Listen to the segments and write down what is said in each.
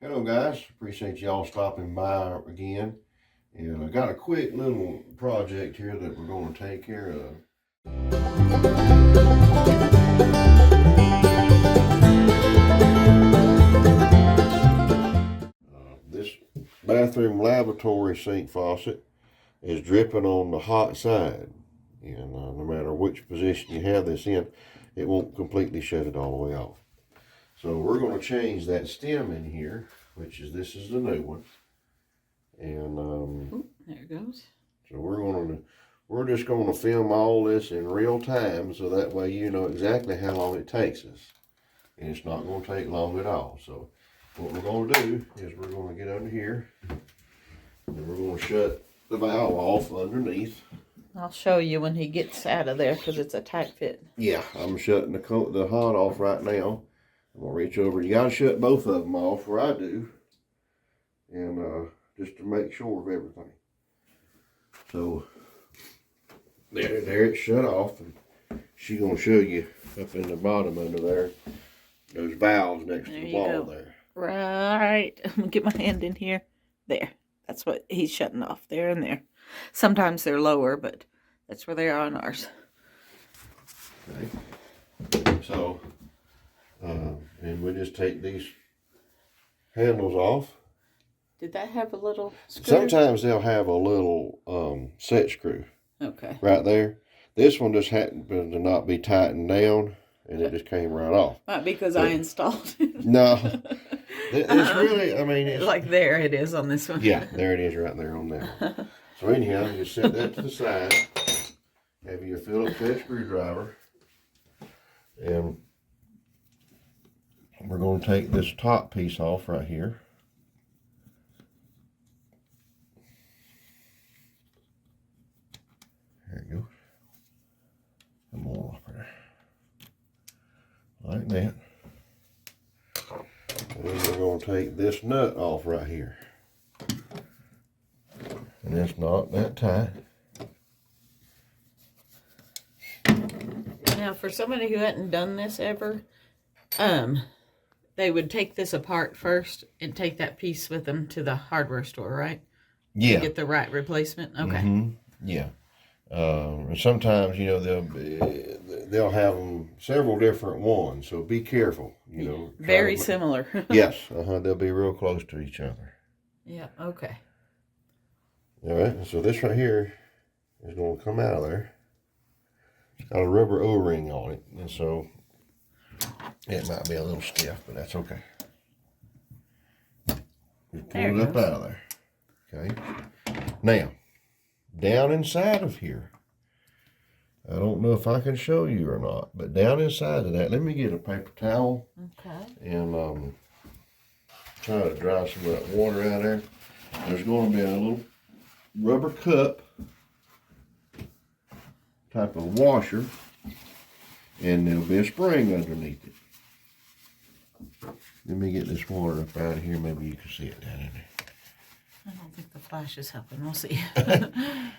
Hello guys, appreciate y'all stopping by again. And I got a quick little project here that we're going to take care of. This bathroom lavatory sink faucet is dripping on the hot side. And no matter which position you have this in, it won't completely shut it all the way off. So we're going to change that stem in here, which is, this is the new one. And Ooh, there it goes. So we're just going to film all this in real time, so that way you know exactly how long it takes us, and it's not going to take long at all. So what we're going to do is we're going to get under here, and we're going to shut the valve off underneath. I'll show you when he gets out of there because it's a tight fit. Yeah, I'm shutting the hot off right now. I'm going to reach over. You got to shut both of them off, or I do, and just to make sure of everything. So there it's shut off, and she's gonna show you up in the bottom under there, those valves next to the wall there. Right. I'm gonna get my hand in here. There. That's what he's shutting off, there and there. Sometimes they're lower, but that's where they are on ours. Okay. So, and we just take these handles off. Did that have a little screw? Sometimes they'll have a little set screw. Okay. Right there. This one just happened to not be tightened down, and it just came right off. Might be because I installed it. No. It's really, I mean, it's like there it is on this one. Yeah, there it is right there on that one. So anyhow, you set that to the side. Have your Phillips head screwdriver. And we're going to take this top piece off right here. There you go. Come on off there. Like that. And then we're going to take this nut off right here. And it's not that tight. Now, for somebody who hadn't done this ever, they would take this apart first and take that piece with them to the hardware store, right? Yeah. To get the right replacement? Okay. Mm-hmm. Yeah. And sometimes, you know, they'll have them several different ones, so be careful, you know. Very similar. Yes, they'll be real close to each other. Yeah, okay. All right, so this right here is going to come out of there. It's got a rubber O-ring on it, and so it might be a little stiff, but that's okay. Just pull it up out of there. Okay. Now, down inside of here, I don't know if I can show you or not, but down inside of that, let me get a paper towel. Okay. And try to dry some of that water out of there. There's going to be a little rubber cup type of washer, and there'll be a spring underneath it. Let me get this water up out of here. Maybe you can see it down in there. I don't think the flash is helping. We'll see.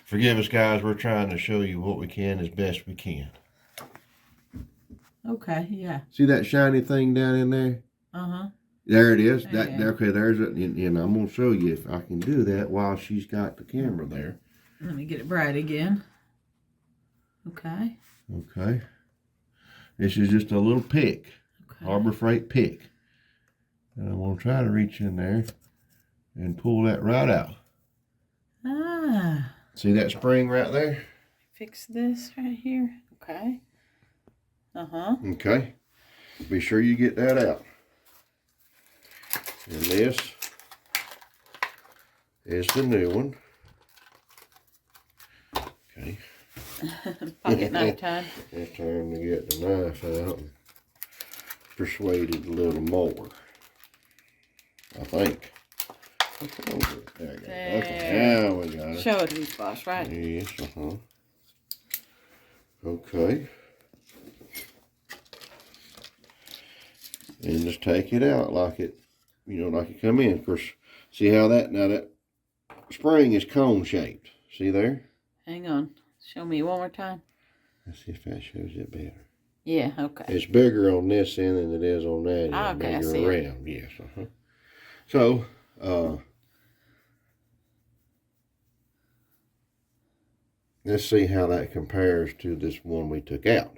Forgive us, guys. We're trying to show you what we can as best we can. Okay, yeah. See that shiny thing down in there? Uh-huh. There it is. Yeah. Okay, there's it. And I'm going to show you if I can do that while she's got the camera there. Let me get it bright again. Okay. Okay. This is just a little pick. Okay. Harbor Freight pick. And I'm going to try to reach in there and pull that right out. Ah. See that spring right there? Fix this right here. Okay. Uh-huh. Okay. Be sure you get that out. And this is the new one. Okay. Pocket knife time. It's time to get the knife out and persuade it a little more. I think. There you go. Okay, now we got it. Show it to me, boss, right? Yes, Okay. And just take it out like it, you know, like it come in. Of course, see how that, now that spring is cone shaped. See there? Hang on. Show me one more time. Let's see if that shows it better. Yeah, okay. It's bigger on this end than it is on that end. Okay, I bigger see around, yes. So, let's see how that compares to this one we took out.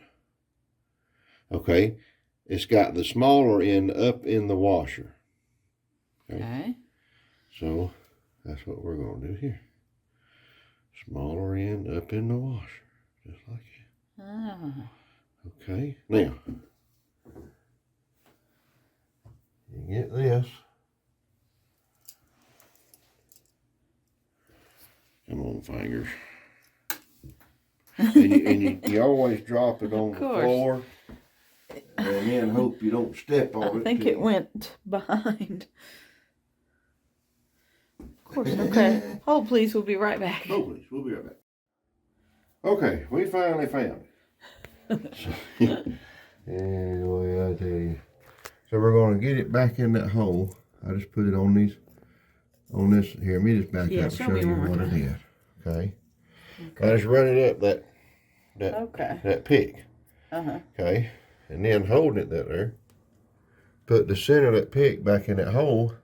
Okay, it's got the smaller end up in the washer. Okay. So, that's what we're going to do here. Smaller end up in the washer, just like that. Ah. Okay, now, you get this. Come on, fingers. and you always drop it on the floor and then hope you don't step on it. I think it went behind. Of course, okay. Hold please, we'll be right back. Hold please, we'll be right back. Okay, we finally found it. Anyway, I tell you. So we're going to get it back in that hole. I just put it on this here. Let me just back up and show you what it is. Okay. I just run it up that pick. Okay. And then holding it there, put the center of that pick back in that hole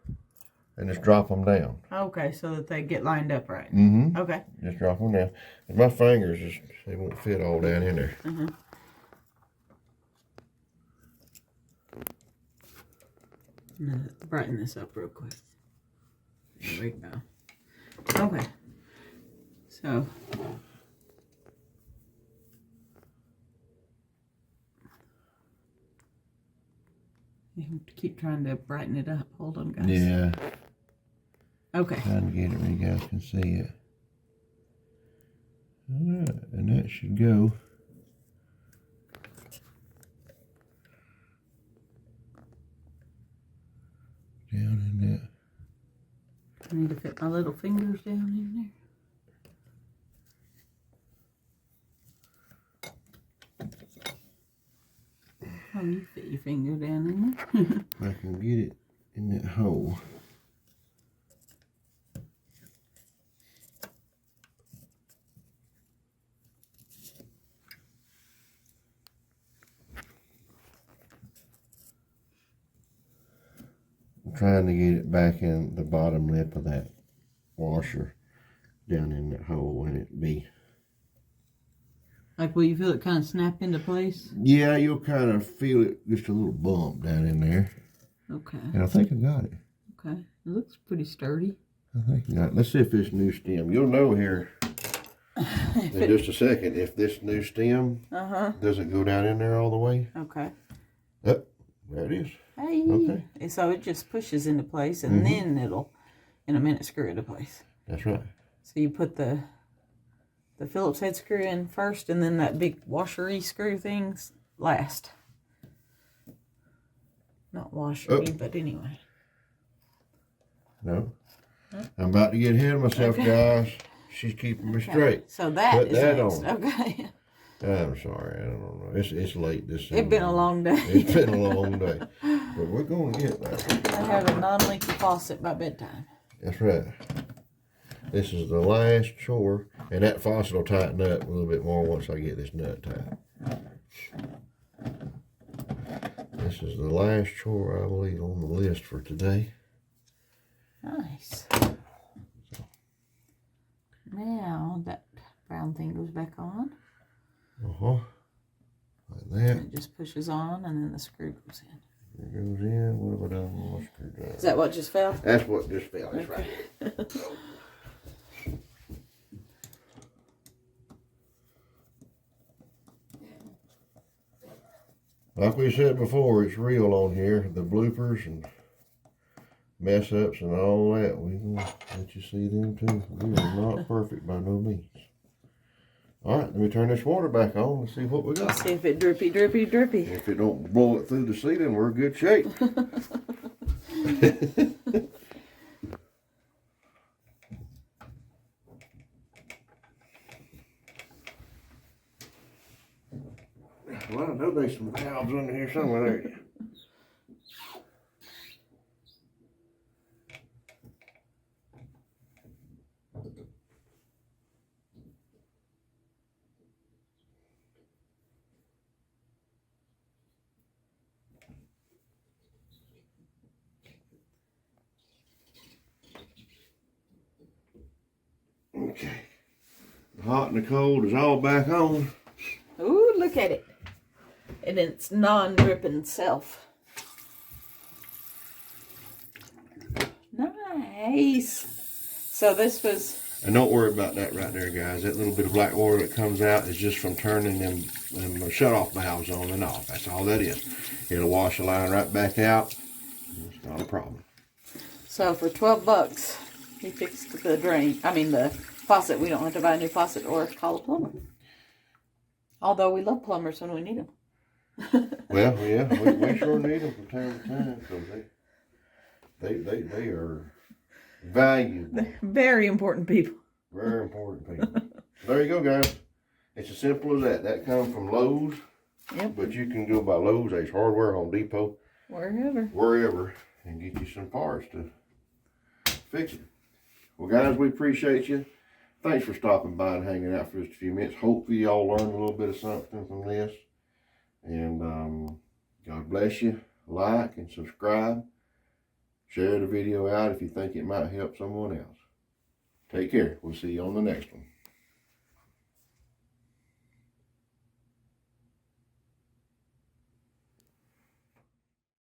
and just drop them down. Okay, so that they get lined up right. Mm-hmm. Okay. Just drop them down. And my fingers, they won't fit all down in there. I'm gonna brighten this up real quick. There we go. Okay. So. You have to keep trying to brighten it up. Hold on, guys. Yeah. Okay. Trying to get it where you guys can see it. Alright, and that should go. Down in that. I need to fit my little fingers down in there. Oh, you fit your finger down in there. I can get it in that hole. I'm trying to get it back in the bottom lip of that washer down in that hole and it be. Like, will you feel it kind of snap into place? Yeah, you'll kind of feel it, just a little bump down in there. Okay. And I think I got it. Okay. It looks pretty sturdy. I think I got it. Let's see if this new stem, you'll know here in just a second if this new stem doesn't go down in there all the way. Okay. Yep, there it is. Hey. Okay. And so it just pushes into place and then it'll, in a minute, screw into place. That's right. So you put the Phillips head screw in first and then that big washery screw things last. Not washery, but anyway. No. I'm about to get ahead of myself, guys. She's keeping me straight. So that Put is that next. on. Okay. I'm sorry, I don't know. It's late this It's been a long day. It's been a long day. But we're going to get there. I have a non-leaky faucet by bedtime. That's right. This is the last chore, and that faucet will tighten up a little bit more once I get this nut tight. This is the last chore I believe on the list for today. Nice. Now that brown thing goes back on. Like that. It just pushes on, and then the screw goes in. There goes in. What have I done with my screwdriver? Is that what just fell? That's what just fell. That's right. Like we said before, it's real on here. The bloopers and mess ups and all that. We will let you see them too. We are not perfect by no means. All right, let me turn this water back on and see what we got. Let's see if it drippy, drippy, drippy. If it don't blow it through the ceiling, we're in good shape. Well, I know there's some valves under here somewhere. There you go. hot and the cold is all back on. Ooh, look at it. And it's non-dripping self. Nice. So this was... And don't worry about that right there, guys. That little bit of black oil that comes out is just from turning them shut-off valves on and off. That's all that is. It'll wash the line right back out. It's not a problem. So for $12, he fixed the drain. I mean the faucet. We don't have to buy a new faucet or call a plumber. Although we love plumbers when we need them. Well, yeah, we sure need them from time to time because they are valuable. They're very important people. Very important people. There you go, guys. It's as simple as that. That comes from Lowe's. Yep. But you can go by Lowe's, Ace Hardware, Home Depot. Wherever. And get you some parts to fix it. Well, guys, we appreciate you. Thanks for stopping by and hanging out for just a few minutes. Hopefully y'all learned a little bit of something from this. And God bless you. Like and subscribe. Share the video out if you think it might help someone else. Take care. We'll see you on the next one.